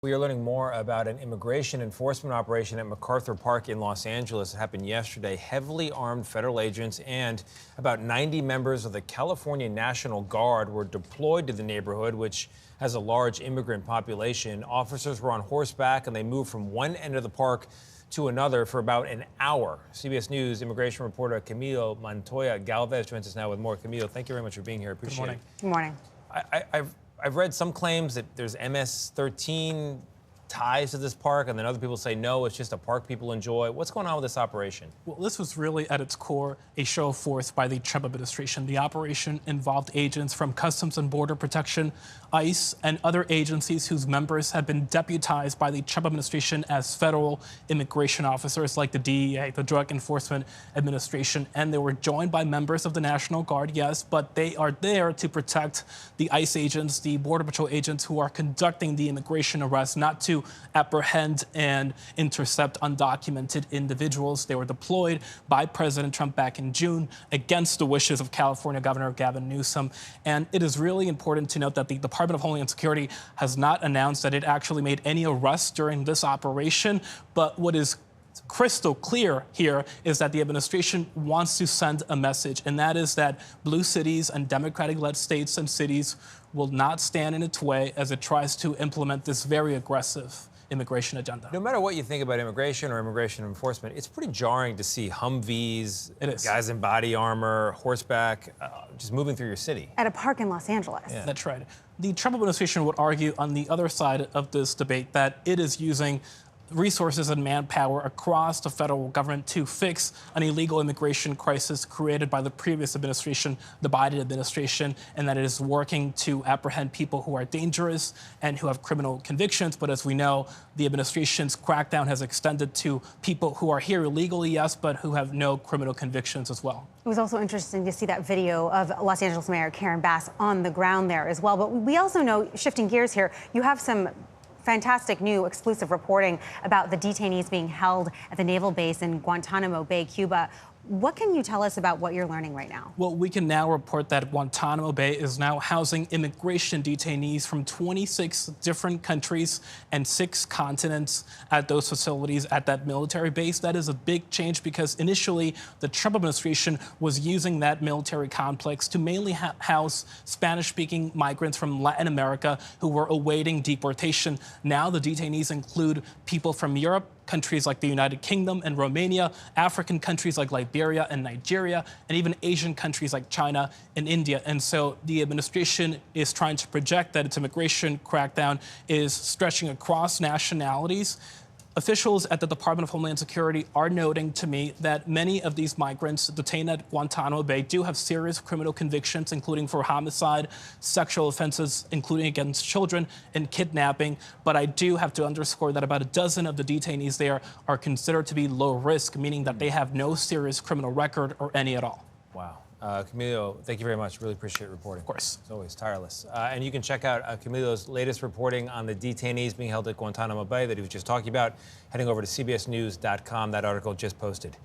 We are learning more about an immigration enforcement operation at MacArthur Park in Los Angeles. It happened yesterday. Heavily armed federal agents and about 90 members of the California National Guard were deployed to the neighborhood, which has a large immigrant population. Officers were on horseback and they moved from one end of the park to another for about an hour. CBS News immigration reporter Camilo Montoya-Galvez joins us now with more. Camilo, thank you very much for being here. Appreciate it. Good morning. I've read some claims that there's MS-13 ties to this park, and then other people say, no, it's just a park people enjoy. What's going on with this operation? Well, this was really, at its core, a show of force by the Trump administration. The operation involved agents from Customs and Border Protection, ICE, and other agencies whose members had been deputized by the Trump administration as federal immigration officers, like the DEA, the Drug Enforcement Administration. And they were joined by members of the National Guard, yes, but they are there to protect the ICE agents, the Border Patrol agents who are conducting the immigration arrests, not to apprehend and intercept undocumented individuals. They were deployed by President Trump back in June against the wishes of California Governor Gavin Newsom. And it is really important to note that the Department of Homeland Security has not announced that it actually made any arrests during this operation. But what is crystal clear here is that the administration wants to send a message, and that is that blue cities and Democratic-led states and cities will not stand in its way as it tries to implement this very aggressive immigration agenda. No matter what you think about immigration or immigration enforcement, it's pretty jarring to see Humvees, guys in body armor, horseback, just moving through your city. At a park in Los Angeles. Yeah. That's right. The Trump administration would argue on the other side of this debate that it is using resources and manpower across the federal government to fix an illegal immigration crisis created by the previous administration, the Biden administration, and that it is working to apprehend people who are dangerous and who have criminal convictions. But as we know, the administration's crackdown has extended to people who are here illegally, yes, but who have no criminal convictions as well. It was also interesting to see that video of Los Angeles Mayor Karen Bass on the ground there as well. But we also know, shifting gears here, you have some fantastic new exclusive reporting about the detainees being held at the naval base in Guantanamo Bay, Cuba. What can you tell us about what you're learning right now? Well, we can now report that Guantanamo Bay is now housing immigration detainees from 26 different countries and 6 continents at those facilities at that military base. That is a big change because initially the Trump administration was using that military complex to mainly house Spanish-speaking migrants from Latin America who were awaiting deportation. Now the detainees include people from Europe, countries like the United Kingdom and Romania, African countries like Liberia and Nigeria, and even Asian countries like China and India. And so the administration is trying to project that its immigration crackdown is stretching across nationalities. Officials at the Department of Homeland Security are noting to me that many of these migrants detained at Guantanamo Bay do have serious criminal convictions, including for homicide, sexual offenses, including against children, and kidnapping. But I do have to underscore that about a dozen of the detainees there are considered to be low risk, meaning that they have no serious criminal record or any at all. Wow. Camilo, thank you very much. Really appreciate reporting. Of course. It's always tireless. And you can check out Camilo's latest reporting on the detainees being held at Guantanamo Bay that he was just talking about, heading over to cbsnews.com. That article just posted.